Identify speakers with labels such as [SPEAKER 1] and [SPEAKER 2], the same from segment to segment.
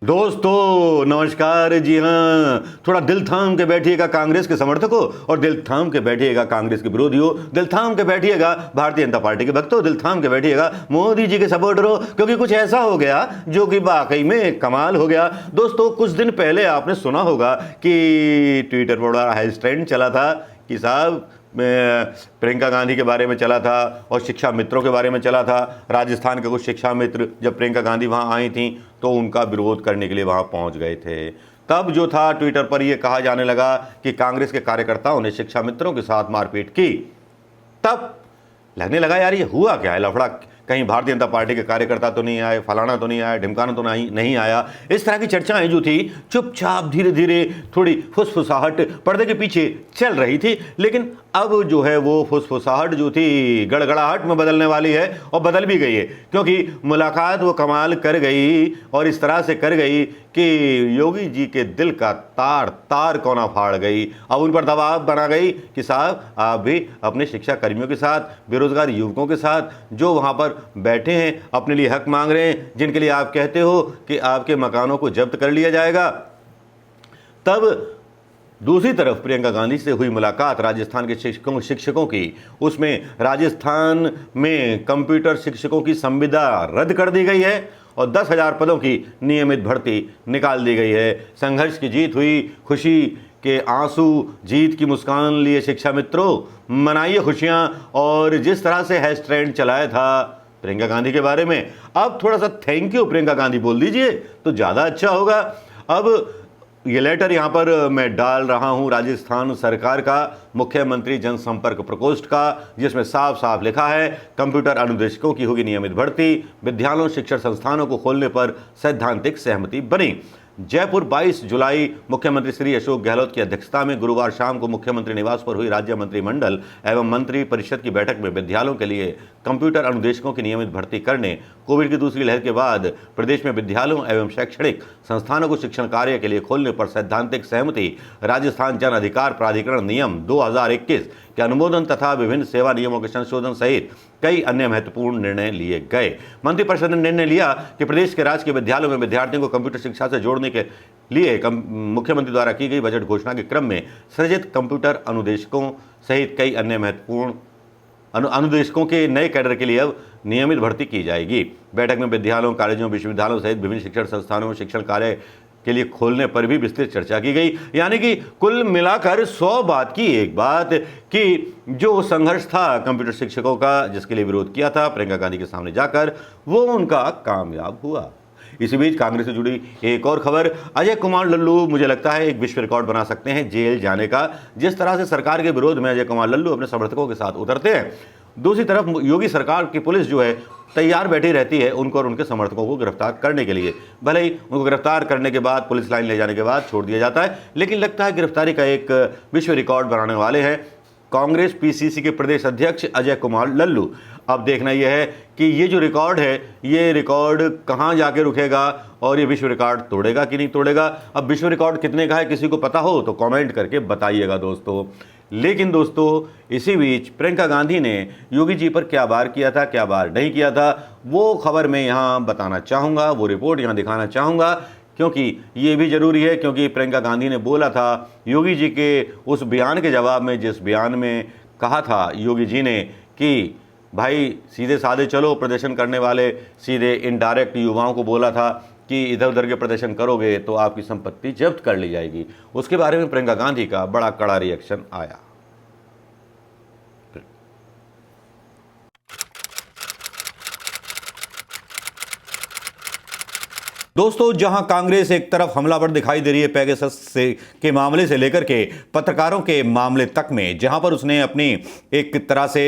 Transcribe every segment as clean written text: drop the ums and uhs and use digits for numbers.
[SPEAKER 1] दोस्तों नमस्कार। जी हाँ, थोड़ा दिल थाम के बैठिएगा कांग्रेस के समर्थकों और दिल थाम के बैठिएगा कांग्रेस के विरोधियों, दिल थाम के बैठिएगा भारतीय जनता पार्टी के भक्तों, दिल थाम के बैठिएगा मोदी जी के सपोर्टरों, क्योंकि कुछ ऐसा हो गया जो कि वाकई में कमाल हो गया। दोस्तों कुछ दिन पहले आपने सुना होगा कि ट्विटर पर बड़ा हाई ट्रेंड चला था कि साहब प्रियंका गांधी के बारे में चला था और शिक्षा मित्रों के बारे में चला था। राजस्थान के कुछ शिक्षा मित्र जब प्रियंका गांधी वहां आई थी तो उनका विरोध करने के लिए वहां पहुंच गए थे। तब जो था ट्विटर पर यह कहा जाने लगा कि कांग्रेस के कार्यकर्ताओं ने शिक्षा मित्रों के साथ मारपीट की। तब लगने लगा यार ये हुआ क्या है लफड़ा, कहीं भारतीय जनता पार्टी के कार्यकर्ता तो नहीं आए, फलाना तो नहीं आया, ढिमकाना तो नहीं आया। इस तरह की चर्चाएं जो थी चुपचाप धीरे धीरे थोड़ी फुसफुसाहट पर्दे के पीछे चल रही थी, लेकिन अब जो है वो फुसफुसाहट जो थी गड़गड़ाहट में बदलने वाली है और बदल भी गई है, क्योंकि मुलाकात वो कमाल कर गई और इस तरह से कर गई कि योगी जी के दिल का तार तार कोना फाड़ गई। अब उन पर दबाव बना गई कि साहब आप भी अपने शिक्षा कर्मियों के साथ, बेरोजगार युवकों के साथ जो वहाँ पर बैठे हैं, अपने लिए हक मांग रहे हैं, जिनके लिए आप कहते हो कि आपके मकानों को जब्त कर लिया जाएगा। तब दूसरी तरफ प्रियंका गांधी से हुई मुलाकात राजस्थान के शिक्षकों की, उसमें राजस्थान में कंप्यूटर शिक्षकों की संविदा रद्द कर दी गई है और 10,000 पदों की नियमित भर्ती निकाल दी गई है। संघर्ष की जीत हुई, खुशी के आंसू, जीत की मुस्कान लिए शिक्षा मित्रों, मनाइए खुशियां। और जिस तरह से हैश ट्रेंड चलाया था प्रियंका गांधी के बारे में, अब थोड़ा सा थैंक यू प्रियंका गांधी बोल दीजिए तो ज़्यादा अच्छा होगा। अब ये लेटर यहाँ पर मैं डाल रहा हूँ राजस्थान सरकार का मुख्यमंत्री जनसंपर्क प्रकोष्ठ का, जिसमें साफ साफ लिखा है कंप्यूटर अनुदेशकों की होगी नियमित भर्ती, विद्यालयों शिक्षण संस्थानों को खोलने पर सैद्धांतिक सहमति बनी। जयपुर 22 जुलाई मुख्यमंत्री श्री अशोक गहलोत की अध्यक्षता में गुरुवार शाम को मुख्यमंत्री निवास पर हुई राज्य मंत्रिमंडल एवं मंत्री परिषद की बैठक में विद्यालयों के लिए कंप्यूटर अनुदेशकों की नियमित भर्ती करने, कोविड की दूसरी लहर के बाद प्रदेश में विद्यालयों एवं शैक्षणिक संस्थानों को शिक्षण कार्य के लिए खोलने पर सैद्धांतिक सहमति, राजस्थान जन अधिकार प्राधिकरण नियम 2021 के अनुमोदन तथा विभिन्न सेवा नियमों के संशोधन सहित कई अन्य महत्वपूर्ण निर्णय लिए गए। मंत्रिपरिषद ने निर्णय लिया कि प्रदेश के राजकीय विद्यालयों में विद्यार्थियों को कंप्यूटर शिक्षा से जोड़ने के लिए मुख्यमंत्री द्वारा की गई बजट घोषणा के क्रम में सृजित कंप्यूटर अनुदेशकों सहित कई अन्य महत्वपूर्ण अनुदेशकों के नए कैडर के लिए अब नियमित भर्ती की जाएगी। बैठक में विद्यालयों, कॉलेजों, विश्वविद्यालयों सहित विभिन्न शिक्षण संस्थानों में शिक्षण कार्य के लिए खोलने पर भी विस्तृत चर्चा की गई। यानी कि कुल मिलाकर 100 बात की एक बात कि जो संघर्ष था कंप्यूटर शिक्षकों का, जिसके लिए विरोध किया था प्रियंका गांधी के सामने जाकर, वो उनका कामयाब हुआ। इसी बीच कांग्रेस से जुड़ी एक और खबर, अजय कुमार लल्लू मुझे लगता है एक विश्व रिकॉर्ड बना सकते हैं जेल जाने का। जिस तरह से सरकार के विरोध में अजय कुमार लल्लू अपने समर्थकों के साथ उतरते हैं, दूसरी तरफ योगी सरकार की पुलिस जो है तैयार बैठी रहती है उनको और उनके समर्थकों को गिरफ्तार करने के लिए। भले ही उनको गिरफ्तार करने के बाद पुलिस लाइन ले जाने के बाद छोड़ दिया जाता है, लेकिन लगता है गिरफ्तारी का एक विश्व रिकॉर्ड बनाने वाले हैं कांग्रेस पीसीसी के प्रदेश अध्यक्ष अजय कुमार लल्लू। अब देखना यह है कि ये जो रिकॉर्ड है, ये रिकॉर्ड कहाँ जाके रुकेगा और ये विश्व रिकॉर्ड तोड़ेगा कि नहीं तोड़ेगा। अब विश्व रिकॉर्ड कितने का है किसी को पता हो तो कमेंट करके बताइएगा दोस्तों। लेकिन दोस्तों इसी बीच प्रियंका गांधी ने योगी जी पर क्या वार किया था, क्या वार नहीं किया था, वो खबर मैं यहाँ बताना चाहूँगा, वो रिपोर्ट यहाँ दिखाना चाहूँगा, क्योंकि ये भी ज़रूरी है। क्योंकि प्रियंका गांधी ने बोला था योगी जी के उस बयान के जवाब में, जिस बयान में कहा था योगी जी ने कि भाई सीधे साधे चलो, प्रदर्शन करने वाले सीधे इनडायरेक्ट युवाओं को बोला था कि इधर उधर के प्रदर्शन करोगे तो आपकी संपत्ति जब्त कर ली जाएगी। उसके बारे में प्रियंका गांधी का बड़ा कड़ा रिएक्शन आया। दोस्तों जहां कांग्रेस एक तरफ हमलावर दिखाई दे रही है पेगासस से के मामले से लेकर के पत्रकारों के मामले तक में, जहां पर उसने अपनी एक तरह से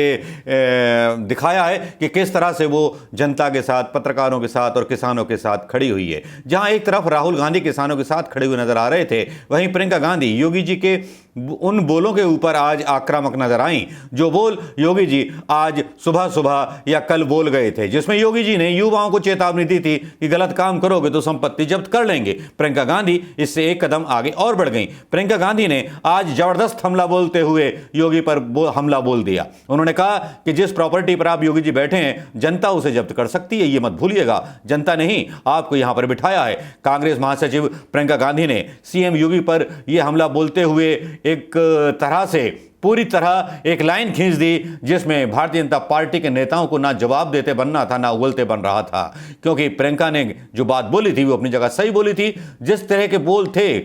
[SPEAKER 1] दिखाया है कि किस तरह से वो जनता के साथ, पत्रकारों के साथ और किसानों के साथ खड़ी हुई है। जहां एक तरफ राहुल गांधी किसानों के साथ खड़े हुए नजर आ रहे थे, वहीं प्रियंका गांधी योगी जी के उन बोलों के ऊपर आज आक्रामक नजर आई जो बोल योगी जी आज सुबह सुबह या कल बोल गए थे, जिसमें योगी जी ने युवाओं को चेतावनी दी थी कि गलत काम करोगे तो संपत्ति जब्त कर लेंगे। प्रियंका गांधी इससे एक कदम आगे और बढ़ गई। प्रियंका गांधी ने आज जबरदस्त हमला बोलते हुए योगी पर हमला बोल दिया। उन्होंने कहा कि जिस प्रॉपर्टी पर आप योगी जी बैठे हैं जनता उसे जब्त कर सकती है, ये मत भूलिएगा। जनता ने ही आपको यहां पर बिठाया है। कांग्रेस महासचिव प्रियंका गांधी ने सीएम योगी पर यह हमला बोलते हुए एक तरह से पूरी तरह एक लाइन खींच दी जिसमें भारतीय जनता पार्टी के नेताओं को ना जवाब देते बनना था ना उगलते बन रहा था, क्योंकि प्रियंका ने जो बात बोली थी वो अपनी जगह सही बोली थी। जिस तरह के बोल थे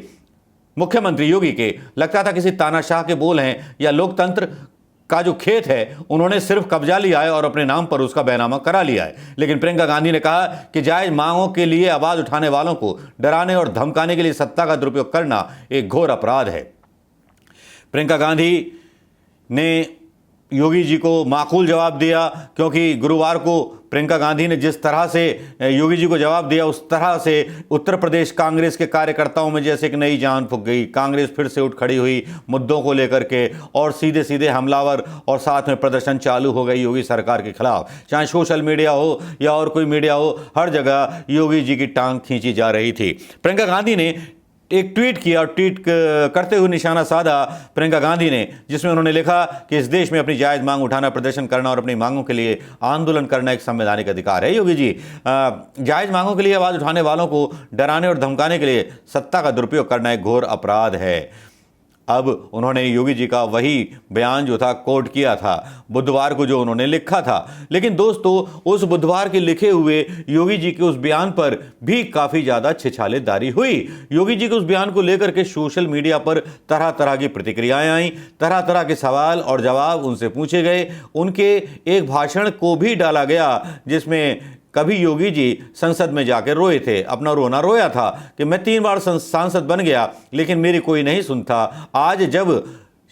[SPEAKER 1] मुख्यमंत्री योगी के, लगता था किसी तानाशाह के बोल हैं या लोकतंत्र का जो खेत है उन्होंने सिर्फ कब्जा लिया है और अपने नाम पर उसका बैनामा करा लिया है। लेकिन प्रियंका गांधी ने कहा कि जायज मांगों के लिए आवाज उठाने वालों को डराने और धमकाने के लिए सत्ता का दुरुपयोग करना एक घोर अपराध है। प्रियंका गांधी ने योगी जी को माकूल जवाब दिया, क्योंकि गुरुवार को प्रियंका गांधी ने जिस तरह से योगी जी को जवाब दिया उस तरह से उत्तर प्रदेश कांग्रेस के कार्यकर्ताओं में जैसे कि नई जान फूंक गई। कांग्रेस फिर से उठ खड़ी हुई मुद्दों को लेकर के और सीधे सीधे हमलावर और साथ में प्रदर्शन चालू हो गई योगी सरकार के खिलाफ। चाहे सोशल मीडिया हो या और कोई मीडिया हो, हर जगह योगी जी की टांग खींची जा रही थी। प्रियंका गांधी ने एक ट्वीट किया और ट्वीट करते हुए निशाना साधा प्रियंका गांधी ने, जिसमें उन्होंने लिखा कि इस देश में अपनी जायज मांग उठाना, प्रदर्शन करना और अपनी मांगों के लिए आंदोलन करना एक संवैधानिक अधिकार है। योगी जी, जायज मांगों के लिए आवाज उठाने वालों को डराने और धमकाने के लिए सत्ता का दुरुपयोग करना एक घोर अपराध है। अब उन्होंने योगी जी का वही बयान जो था कोट किया था बुधवार को, जो उन्होंने लिखा था। लेकिन दोस्तों, उस बुधवार के लिखे हुए योगी जी के उस बयान पर भी काफी ज्यादा छिछालेदारी हुई। योगी जी के उस बयान को लेकर के सोशल मीडिया पर तरह तरह की प्रतिक्रियाएं आई, तरह तरह के सवाल और जवाब उनसे पूछे गए। उनके एक भाषण को भी डाला गया जिसमें कभी योगी जी संसद में जाकर रोए थे, अपना रोना रोया था कि मैं 3 बार सांसद बन गया लेकिन मेरी कोई नहीं सुनता। आज जब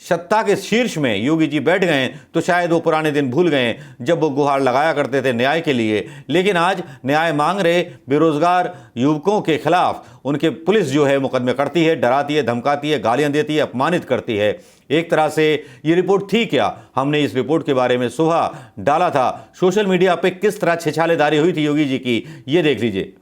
[SPEAKER 1] सत्ता के शीर्ष में योगी जी बैठ गए तो शायद वो पुराने दिन भूल गए जब वो गुहार लगाया करते थे न्याय के लिए। लेकिन आज न्याय मांग रहे बेरोजगार युवकों के खिलाफ उनके पुलिस जो है मुकदमे करती है, डराती है, धमकाती है, गालियां देती है, अपमानित करती है। एक तरह से ये रिपोर्ट थी क्या? हमने इस रिपोर्ट के बारे में सुबह डाला था। सोशल मीडिया पे किस तरह छिछालेदारी हुई थी योगी जी की, ये देख लीजिए।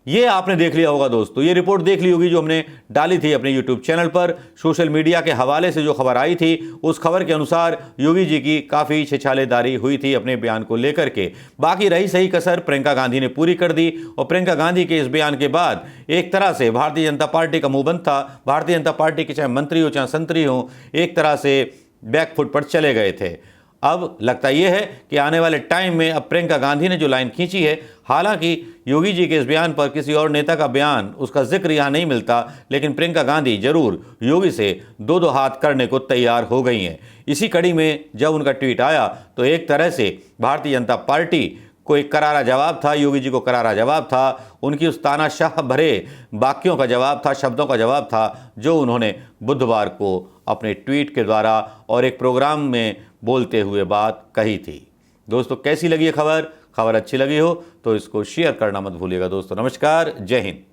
[SPEAKER 1] ये आपने देख लिया होगा दोस्तों, ये रिपोर्ट देख ली होगी जो हमने डाली थी अपने YouTube चैनल पर। सोशल मीडिया के हवाले से जो खबर आई थी उस खबर के अनुसार योगी जी की काफ़ी छिछालेदारी हुई थी अपने बयान को लेकर के। बाकी रही सही कसर प्रियंका गांधी ने पूरी कर दी और प्रियंका गांधी के इस बयान के बाद एक तरह से भारतीय जनता पार्टी का मुंह बंद था। भारतीय जनता पार्टी के चाहे मंत्री हो चाहे संतरी हो, एक तरह से बैकफुट पर चले गए थे। अब लगता यह है कि आने वाले टाइम में अब प्रियंका गांधी ने जो लाइन खींची है, हालांकि योगी जी के इस बयान पर किसी और नेता का बयान, उसका जिक्र यहाँ नहीं मिलता, लेकिन प्रियंका गांधी जरूर योगी से 2-2 हाथ करने को तैयार हो गई हैं। इसी कड़ी में जब उनका ट्वीट आया तो एक तरह से भारतीय जनता पार्टी को एक करारा जवाब था, योगी जी को करारा जवाब था, उनकी उस तानाशाह भरे वाक्यों का जवाब था, शब्दों का जवाब था जो उन्होंने बुधवार को अपने ट्वीट के द्वारा और एक प्रोग्राम में बोलते हुए बात कही थी। दोस्तों, कैसी लगी ये खबर? खबर अच्छी लगी हो तो इसको शेयर करना मत भूलिएगा दोस्तों। नमस्कार, जय हिंद।